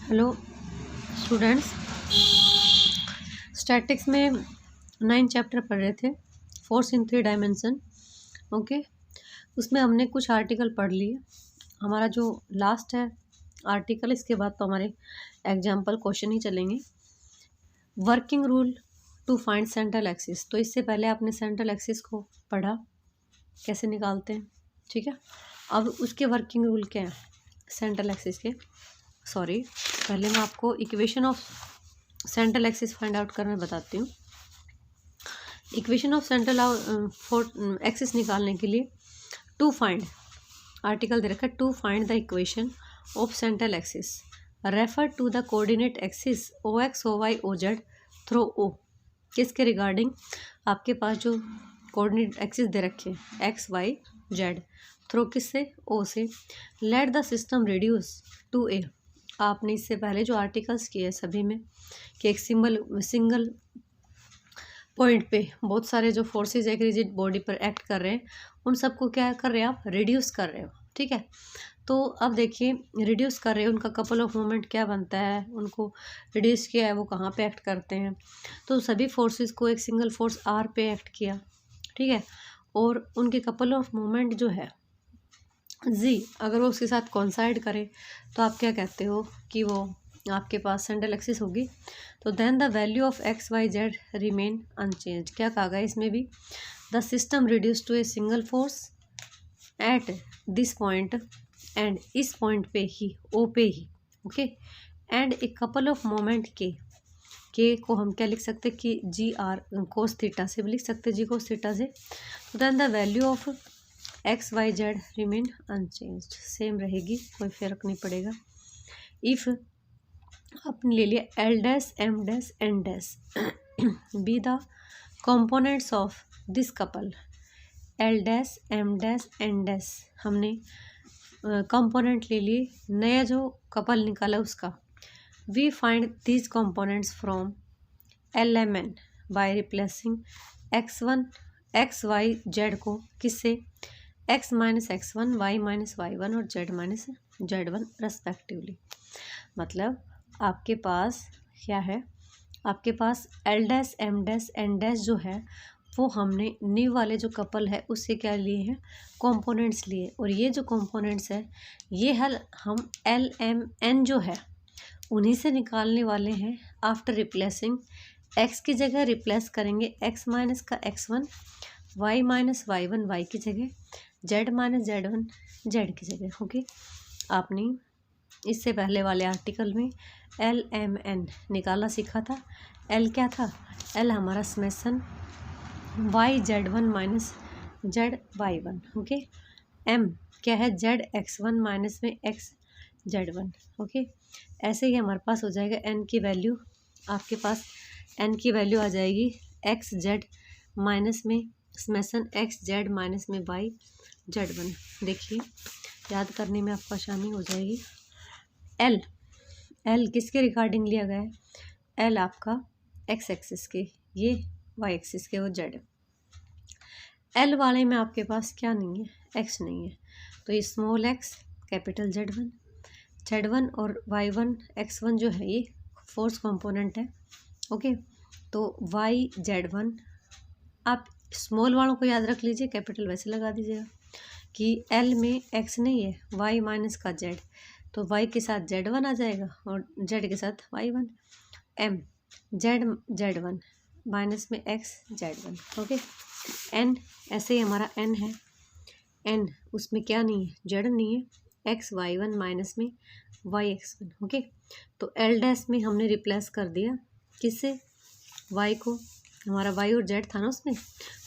Hello students, statics में 9 chapter पढ़ रहे थे, फोर्स इन 3 डायमेंशन। ओके, उसमें हमने कुछ आर्टिकल पढ़ लिए। हमारा जो लास्ट है आर्टिकल, इसके बाद तो हमारे एग्जाम्पल क्वेश्चन ही चलेंगे। Working rule to find central axis. तो इससे पहले आपने सेंट्रल एक्सिस को पढ़ा, कैसे निकालते हैं, ठीक है। अब उसके वर्किंग रूल क्या है सेंट्रल एक्सिस के। पहले मैं आपको equation of central axis find out करना बताती हूँ। इक्वेशन ऑफ सेंट्रल एक्सिस निकालने के लिए टू फाइंड, आर्टिकल दे रखा है, to find the equation of central axis refer to the coordinate axis O X O Y O Z through O. किसके रिगार्डिंग? आपके पास जो कोऑर्डिनेट एक्सिस दे रखे हैं एक्स वाई जेड, थ्रो किससे? ओ से। Let the system reduce to a. आपने इससे पहले जो आर्टिकल्स किए सभी में कि एक सिंगल पॉइंट पे बहुत सारे जो फोर्सेस एक रिजिड बॉडी पर एक्ट कर रहे हैं, उन सबको क्या कर रहे हैं आप? रिड्यूस कर रहे हो, ठीक है। तो अब देखिए, रिड्यूस कर रहे हैं, उनका कपल ऑफ मोमेंट क्या बनता है, उनको रिड्यूस किया है, वो कहाँ पे एक्ट करते हैं। तो सभी फोर्सेस को एक सिंगल फोर्स आर पे एक्ट किया, ठीक है, और उनके कपल ऑफ मोमेंट जो है जी, अगर वो उसके साथ कॉन्साइड करे तो आप क्या कहते हो कि वो आपके पास सेंट्रल एक्सिस होगी। तो then the value of x Y Z remain unchanged. क्या कहा गया इसमें भी? The system reduce to a single force at this point and इस पॉइंट पे ही, ओ पे ही, okay, and a couple of moment के को हम क्या लिख सकते हैं कि जी आर कोस थीटा से भी लिख सकते हैं, जी कोस थीटा से। तो then the value of x Y Z remain unchanged, same रहेगी, कोई फर्क नहीं पड़ेगा। इफ़ आपने ले लिया l dash M dash N dash be the components of this couple, l dash M dash N dash हमने कंपोनेंट ले लिए, नया जो कपल निकाला उसका। We find these components from l M n by replacing x Y z को किससे? X minus x one, y minus Y one और Z minus Z one respectively. मतलब आपके पास क्या है, आपके पास L dash M dash N dash जो है वो हमने न्यू वाले जो कपल है उससे क्या लिए हैं? कंपोनेंट्स लिए। और ये जो कंपोनेंट्स है ये हल हम एल एम एन जो है उन्हीं से निकालने वाले हैं। आफ्टर रिप्लेसिंग, एक्स की जगह रिप्लेस करेंगे एक्स माइनस का x one, y minus Y one y की जगह, z minus Z one z की जगह। ओके, आपने इससे पहले वाले आर्टिकल में एल एम एन निकाला सीखा था। एल क्या था? एल हमारा summation y z one minus z y one, okay. M क्या है? जेड एक्स वन माइनस में एक्स जेड वन, ओके। ऐसे ही हमारे पास हो जाएगा एन की वैल्यू, आपके पास एन की वैल्यू आ जाएगी एक्स जेड माइनस में समेसन एक्स जेड माइनस में वाई जेड वन। देखिए, याद करने में आपको आसानी हो जाएगी। एल किसके रिगार्डिंग लिया गया है? एल आपका एक्स एक्सिस के, ये वाई एक्सिस के, वो जेड। एल वाले में आपके पास क्या नहीं है? एक्स नहीं है, तो ये small x capital Z one और वाई वन एक्स वन जो है ये फोर्स कंपोनेंट है, ओके। तो वाई जेड वन, आप स्मॉल वालों को याद रख लीजिए, कैपिटल वैसे लगा दीजिएगा कि एल में एक्स नहीं है, वाई माइनस का जेड, तो वाई के साथ जेड वन आ जाएगा और जेड के साथ Y one. M Z one minus में x Z one, okay. N ऐसे ही हमारा एन है, एन उसमें क्या नहीं है? जेड नहीं है, एक्स वाई वन माइनस में वाई एक्स वन, ओके। तो एल डैश में हमने रिप्लेस कर दिया किससे? वाई को, हमारा वाई और जेड था ना उसमें,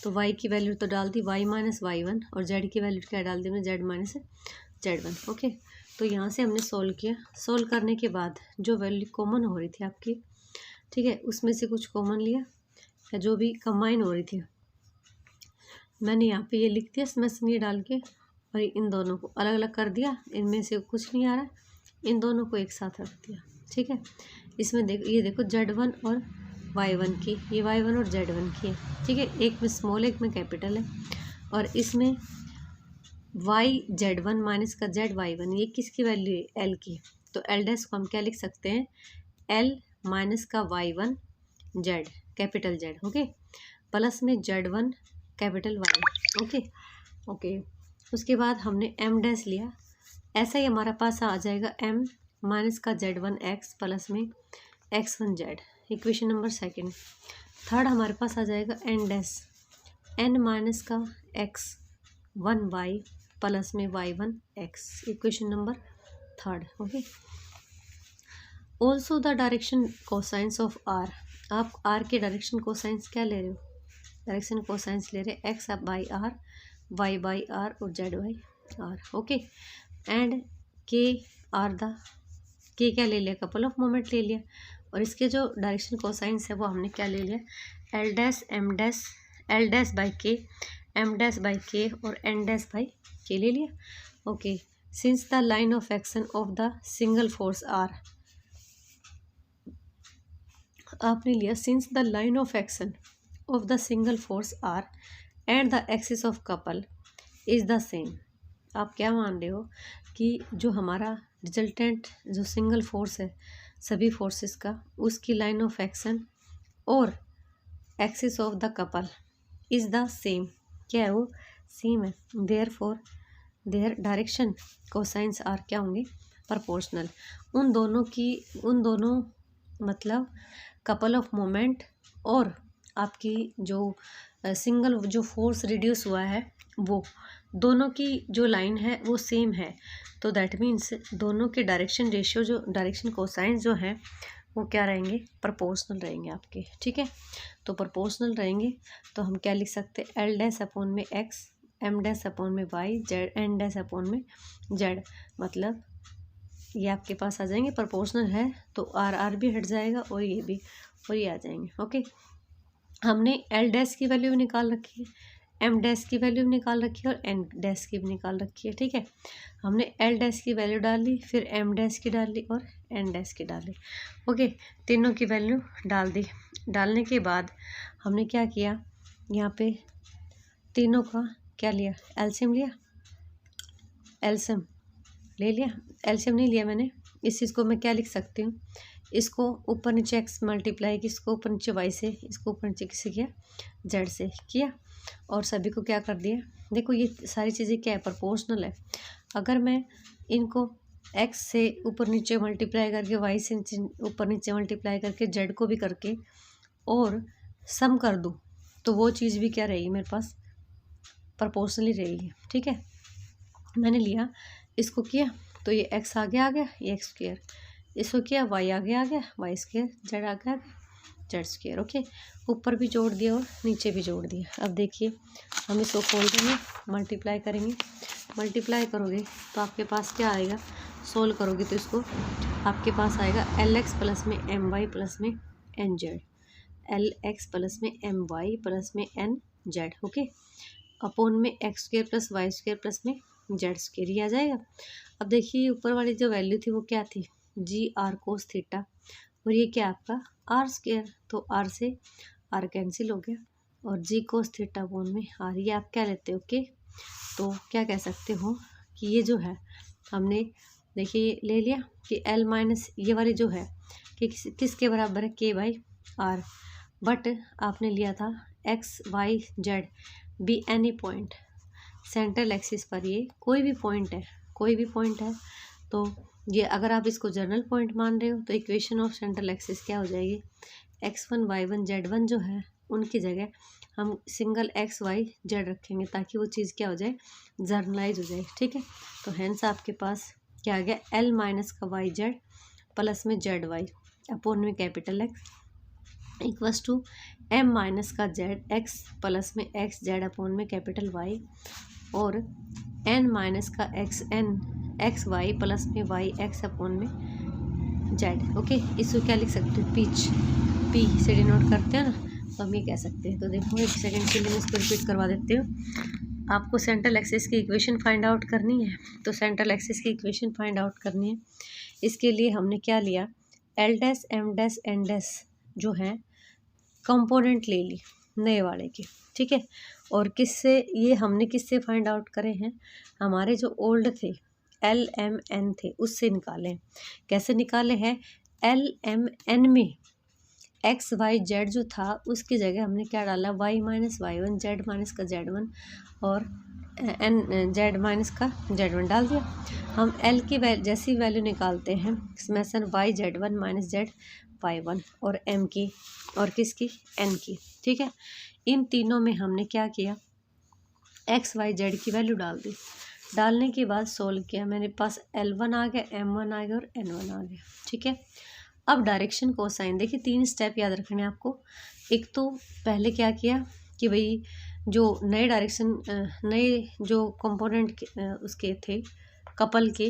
तो वाई की वैल्यू तो डाल दी वाई माइनस वाई वन और जेड की वैल्यू क्या डाल दी हमने? Z minus Z one, okay. तो यहाँ से हमने सोल्व किया। सोल्व करने के बाद जो वैल्यू कॉमन हो रही थी आपकी, ठीक है, उसमें से कुछ कॉमन लिया या जो भी कंबाइन हो रही थी, मैंने यहाँ पे ये लिख दिया समेसन ये डाल के, और इन दोनों को अलग अलग कर दिया, इनमें से कुछ नहीं आ रहा, इन दोनों को एक साथ रख दिया, ठीक है। इसमें ये देखो जेड वन और वाई वन की, ये वाई वन और जेड वन की है, ठीक है। एक में स्मॉल एक में कैपिटल है, और इसमें वाई जेड वन माइनस का जेड वाई वन, ये किसकी वैल्यू है? एल की। तो एल डैश को हम क्या लिख सकते हैं, एल माइनस का y1 Z capital Z, okay, plus में z1 capital Y, okay okay. उसके बाद हमने एम डैश लिया, ऐसा ही हमारे पास आ जाएगा m माइनस का z1 x प्लस में x1 z, equation number second. Third हमारे पास आ जाएगा n डैश, n माइनस का x1 y प्लस में y1 x, equation number third, okay. Also the direction cosines of R, आप आर के direction cosines क्या ले रहे हो, डायरेक्शन कोसाइंस ले रहे हैं X by R, Y by R और Z by R, okay. And के आर द, के क्या ले लिया, कपल ऑफ मोमेंट ले लिया, और इसके जो डायरेक्शन कोसाइंस है वो हमने क्या ले लिया, l dash M dash, l dash by k, m dash by k और एन डैश बाई के ले लिया, okay. Since the line of action of the single force R, आपने लिया since the line of action of the single force R and the axis of couple is the same, आप क्या मान रहे हो कि जो हमारा रिजल्टेंट जो सिंगल फोर्स है सभी फोर्सेस का, उसकी लाइन ऑफ एक्शन और axis of the couple is the same, क्या है वो, सेम है। Therefore their direction cosines are क्या होंगे, प्रोपोर्शनल, उन दोनों मतलब कपल ऑफ मोमेंट और आपकी जो सिंगल जो फोर्स रिड्यूस हुआ है वो दोनों की जो लाइन है वो सेम है, तो दैट मीन्स दोनों के डायरेक्शन रेशियो जो डायरेक्शन कोसाइंस जो है वो क्या रहेंगे, प्रोपोर्शनल रहेंगे आपके, ठीक है। तो प्रोपोर्शनल रहेंगे तो हम क्या लिख सकते हैं, एल डैश अपॉन में एक्स, एम डैश अपॉन में y, z n dash upon में जेड, मतलब ये आपके पास आ जाएंगे, प्रोपोर्शनल है तो आर आर भी हट जाएगा और ये भी, और ये आ जाएंगे, ओके। हमने एल डैश की वैल्यू भी निकाल रखी है, एम डैश की वैल्यू भी निकाल रखी है और एन डैश की भी निकाल रखी है, ठीक है। हमने एल डैश की वैल्यू डाल ली, फिर एम डैश की डाल ली और एन डैश की डाल ली, ओके, तीनों की वैल्यू डाल दी। डालने के बाद हमने क्या किया, यहाँ पे तीनों का क्या लिया, एलसीएम लिया, एलसीएम ले लिया, एलसीएम नहीं लिया मैंने, इस चीज़ को मैं क्या लिख सकती हूँ, इसको ऊपर नीचे एक्स मल्टीप्लाई की, इसको ऊपर नीचे वाई से, इसको ऊपर नीचे किससे किया, जेड से किया, और सभी को क्या कर दिया। देखो ये सारी चीज़ें क्या है, प्रोपोर्शनल है। अगर मैं इनको एक्स से ऊपर नीचे मल्टीप्लाई करके, वाई से ऊपर नीचे मल्टीप्लाई करके, जेड को भी करके और सम कर दूँ तो वो चीज़ भी क्या रहेगी मेरे पास, प्रोपोर्शनली रहेगी, ठीक है। मैंने लिया, इसको किया तो ये एक्स आगे आ गया, ये एक्स स्क्वायर, इसको किया वाई आगे आ गया, वाई स्क्वायर, जेड आगे आ गया, जेड स्क्वायर, ओके। ऊपर भी जोड़ दिया और नीचे भी जोड़ दिया। अब देखिए हम इसको खोल देंगे, मल्टीप्लाई करेंगे, मल्टीप्लाई करोगे तो आपके पास क्या आएगा, सोल्व करोगे तो इसको आपके पास आएगा एल एक्स प्लस में एम वाई प्लस में n z, l x plus में एम वाई प्लस में एन जेड, ओके, अपॉन में x square plus y square plus में जेड स्क्वायर, ये आ जाएगा। अब देखिए ऊपर वाली जो वैल्यू थी वो क्या थी, जी आर कोस थीटा, और ये क्या आपका आर स्क्वायर, तो आर से आर कैंसिल हो गया, और जी कोस थीटा अपॉन में आर, ये आप क्या लेते हो, ओके। तो क्या कह सकते हो कि ये जो है हमने देखिए ले लिया कि एल माइनस ये वाली जो है कि किसके बराबर है, के बाई आर, बट आपने लिया था x Y z be any point central axis पर, ये कोई भी पॉइंट है, कोई भी पॉइंट है, तो ये अगर आप इसको जनरल पॉइंट मान रहे हो तो इक्वेशन ऑफ सेंट्रल एक्सिस क्या हो जाएगी, x1 y1 z1 जो है उनकी जगह हम सिंगल एक्स वाई जेड रखेंगे ताकि वो चीज़ क्या हो जाए, जर्नलाइज हो जाए, ठीक है। तो हैंस आपके पास क्या आ गया, एल माइनस का वाई जेड प्लस में जेड वाई अपॉन में capital x equals to m minus का जेड एक्स प्लस में एक्स जेड अपॉन में कैपिटल वाई, और एन माइनस का x n x y plus में वाई एक्स अपॉन में जेड, ओके। इसको क्या लिख सकते हो, पीच, पी से डिनोट करते हैं ना, तो हम ये कह सकते हैं। तो देखो एक सेकंड के लिए मैं इसको रिपीट करवा देती हूँ। आपको सेंट्रल एक्सिस की इक्वेशन फाइंड आउट करनी है, तो सेंट्रल एक्सिस की इक्वेशन फाइंड आउट करनी है, इसके लिए हमने क्या लिया, l dash M dash N dash जो है कंपोनेंट ले ली नए वाले के, ठीक है। और किससे ये हमने किससे फाइंड आउट करे हैं, हमारे जो ओल्ड थे LMN थे उससे निकाले। कैसे निकाले हैं? LMN में XYZ जो था उसकी जगह हमने क्या डाला, Y minus Y1, Z minus का Z1 और Z माइनस का Z1 डाल दिया। हम L की जैसी वैल्यू निकालते हैं समेसन YZ1 माइनस ZY1 और M की और किसकी, N की। ठीक है, इन तीनों में हमने क्या किया, XYZ की वैल्यू डाल दी। डालने के बाद सोल्व किया, मेरे पास L1 आ गया, M1 आ गया और N1 आ गया। ठीक है, अब डायरेक्शन कोसाइन देखिए 3 स्टेप याद रखने हैं आपको। एक तो पहले क्या किया कि भाई जो नए डायरेक्शन नए जो कंपोनेंट उसके थे कपल के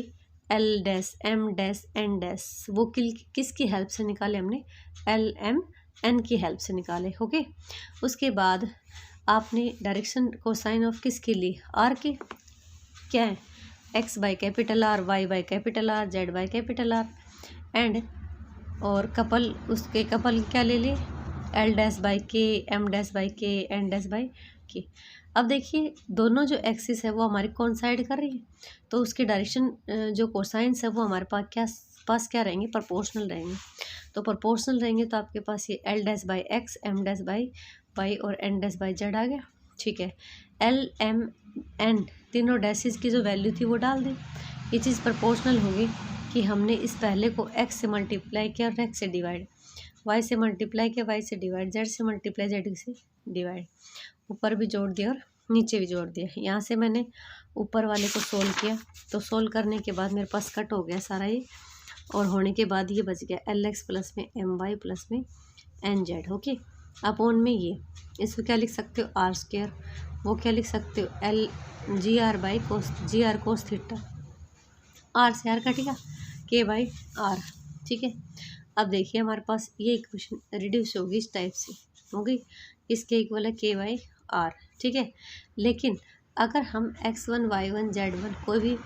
L dash M dash N dash वो किसकी हेल्प से निकाले हमने, LMN की हेल्प से निकाले। ओके, उसके बाद आपने डायरेक्शन कोसाइन ऑफ किसके लिए, R के क्या है, X by capital R, Y by capital R, Z by capital R and और कपल उसके कपल क्या ले ले, L डैश बाई के, M डैश बाई के, N डैश बाई के। अब देखिए दोनों जो एक्सिस है वो हमारी कॉन्साइड कर रही है, तो उसके डायरेक्शन जो कोसाइंस है वो हमारे पास क्या रहेंगे, प्रोपोर्शनल रहेंगे। तो प्रोपोर्शनल रहेंगे तो आपके पास ये L dash by X, M dash by Y और N डैश बाई Z आ गया। ठीक है, LMN तीनों डैसेस की जो वैल्यू थी वो डाल दी। ये चीज़ प्रोपोर्शनल होगी कि हमने इस पहले को X से मल्टीप्लाई किया और X से डिवाइड, Y से मल्टीप्लाई किया, Y से डिवाइड, Z से मल्टीप्लाई, Z से डिवाइड, ऊपर भी जोड़ दिया और नीचे भी जोड़ दिया। यहाँ से मैंने ऊपर वाले को सोल्व किया, तो सोल्व करने के बाद मेरे पास कट हो गया सारा ये, और होने के बाद ये बच गया LX प्लस में MY प्लस में NZ। ओके, अपॉन में ये इसको क्या लिख सकते हो, R स्क्वायर, वो क्या लिख सकते हो, LGR by cos GR cos theta, R से R कटेगा, K बाई R। ठीक है, अब देखिए हमारे पास ये इक्वेशन रिड्यूस होगी इस टाइप से, हो गई, इसके इक्वल है K बाई R। ठीक है, लेकिन अगर हम X1 Y1 Z1 कोई भी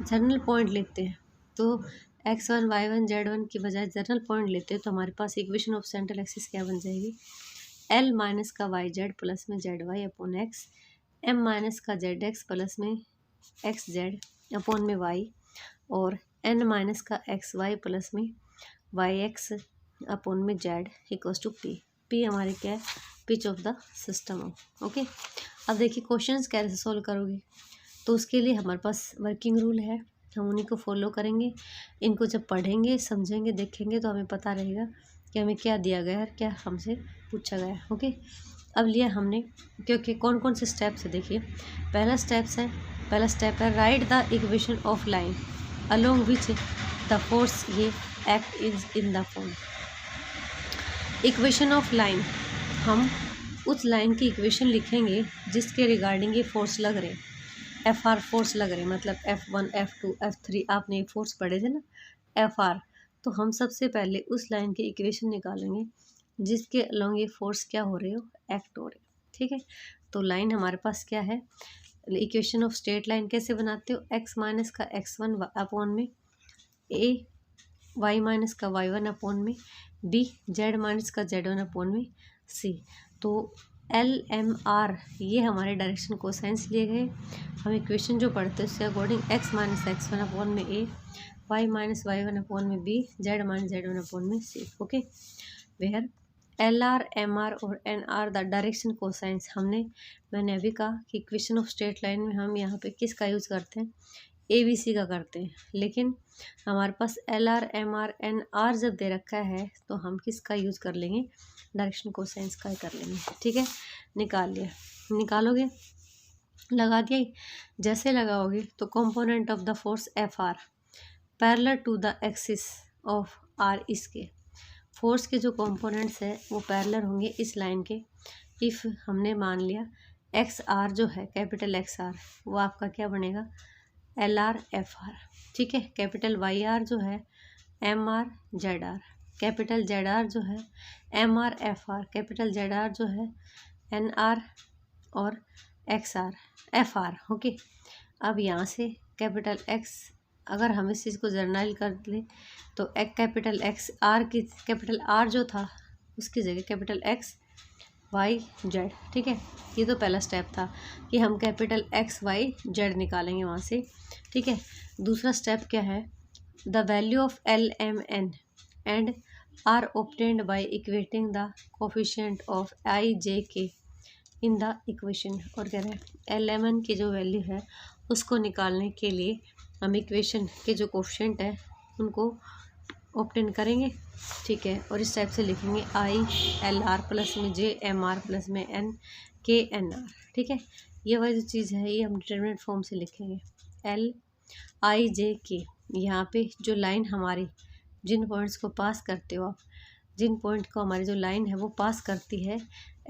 जनरल पॉइंट लेते हैं, तो X1 Y1 Z1 की बजाय जनरल पॉइंट लेते हैं, तो हमारे पास इक्वेशन ऑफ सेंट्रल एक्सिस क्या बन जाएगी, L माइनस का YZ प्लस में ZY upon X, M minus का ZX प्लस में XZ अपॉन में Y और N माइनस का XY प्लस में YX अपॉन में Z equals to P। P हमारे क्या है, पिच ऑफ द सिस्टम हो। ओके, अब देखिए क्वेश्चंस कैसे सोल्व करोगे, तो उसके लिए हमारे पास वर्किंग रूल है, हम उन्हीं को फॉलो करेंगे। इनको जब पढ़ेंगे, समझेंगे, देखेंगे तो हमें पता रहेगा कि हमें क्या दिया गया है, क्या हमसे पूछा गया है। ओके, अब लिया हमने, क्योंकि कौन कौन से स्टेप्स है देखिए। पहला स्टेप है write the equation of line along which the force ये act is in the form. Equation of line, हम उस लाइन की इक्वेशन लिखेंगे जिसके रिगार्डिंग ये फोर्स लग रहे, FR फोर्स लग रहे, मतलब F1 F2 F3 आपने ये फोर्स पढ़े थे ना, FR। तो हम सबसे पहले उस लाइन की इक्वेशन निकालेंगे जिसके अलोंग ये फोर्स क्या हो रहे हो, एक्ट हो रहे। ठीक है, तो लाइन हमारे पास क्या है, इक्वेशन ऑफ स्ट्रेट लाइन कैसे बनाते हो, X माइनस का X1 अपॉन में A, Y माइनस का Y1 अपॉन में B, Z माइनस का Z1 अपॉन में C। तो LMR ये हमारे डायरेक्शन कोसाइंस लिए गए। हम इक्वेशन जो पढ़ते हैं उसके according X minus X1 upon में A, Y minus Y1 upon में B, Z minus Z1 upon में C। Okay, where LR, MR और NR द डायरेक्शन कोसाइंस। मैंने अभी कहा कि इक्वेशन ऑफ स्ट्रेट लाइन में हम यहाँ पे किसका यूज़ करते हैं, ABC का करते हैं, लेकिन हमारे पास LR, MR, NR जब दे रखा है तो हम किसका यूज़ कर लेंगे, डायरेक्शन कोसाइंस का ही कर लेंगे। ठीक है, निकाल लिया, निकालोगे, लगा दिया, जैसे लगाओगे तो component of the force FR parallel to the axis of R, इसके फोर्स के जो कंपोनेंट्स है वो पैरेलल होंगे इस लाइन के। इफ़ हमने मान लिया XR जो है कैपिटल XR वो आपका क्या बनेगा, LR FR। ठीक है, कैपिटल YR जो है MR ZR, कैपिटल ZR जो है MR FR, कैपिटल ZR जो है NR और XR FR। ओके, अब यहाँ से कैपिटल X अगर हम इस चीज़ को जर्नल कर ले तो एक कैपिटल X R की कैपिटल R जो था उसकी जगह कैपिटल X वाई जेड। ठीक है, ये तो पहला स्टेप था कि हम कैपिटल एक्स वाई जेड निकालेंगे वहाँ से। ठीक है, दूसरा स्टेप क्या है, the value of L M N and R obtained by equating the coefficient of I J K in the equation. और कह रहे हैं एल एम एन की जो वैल्यू है उसको निकालने के लिए हम इक्वेशन के जो कोफिशिएंट है उनको ऑब्टेन करेंगे। ठीक है, और इस टाइप से लिखेंगे आई एल आर प्लस में जे एम आर प्लस में एन के एन आर। ठीक है, ये वाली जो चीज़ है ये हम डिटरमिनेंट फॉर्म से लिखेंगे, एल आई जे के। यहाँ पे जो लाइन हमारी जिन पॉइंट्स को पास करते हो आप, जिन पॉइंट को हमारी जो लाइन है वो पास करती है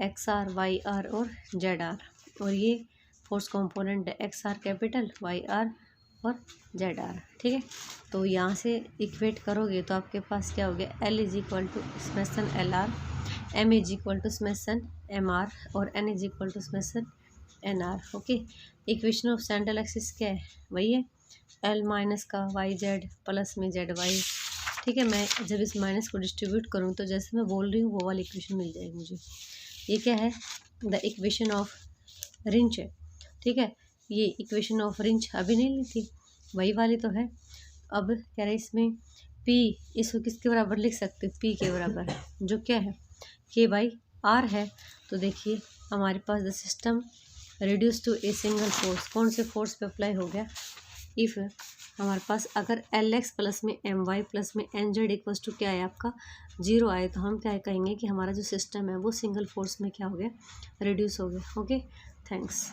एक्स आर वाई आर और जेड आर, और ये फोर्स कंपोनेंट है x R capital y R और जेड आर। ठीक है, तो यहाँ से इक्वेट करोगे तो आपके पास क्या हो गया, एल इज इक्वल टू स्मेसन L R, M is equal to स्मेसन एम आर और एन इज इक्वल टू स्मेसन N R. Okay, equation of central axis क्या है, वही है एल माइनस का वाई जेड प्लस में जेड वाई। ठीक है, मैं जब इस माइनस को डिस्ट्रीब्यूट करूँ तो जैसे मैं बोल रही हूँ वो वाली इक्वेशन मिल जाएगी मुझे। ये क्या है, द इक्वेशन ऑफ रिंच है। ठीक है, ये इक्वेशन ऑफ रिंच अभी नहीं ली थी, वही वाली तो है। अब कह रहे इसमें पी, इसको किसके बराबर लिख सकते हो, पी के बराबर, जो क्या है के बाई आर है। तो देखिए हमारे पास the system reduce to a single force, कौन से फोर्स पे अप्लाई हो गया, इफ़ हमारे पास अगर एल एक्स प्लस में एम वाई प्लस में एन जेड इक्वल्स टू क्या है आपका 0 आए, तो हम क्या कहेंगे कि हमारा जो सिस्टम है वो सिंगल फोर्स में क्या हो गया, रिड्यूस हो गया। Okay, thanks.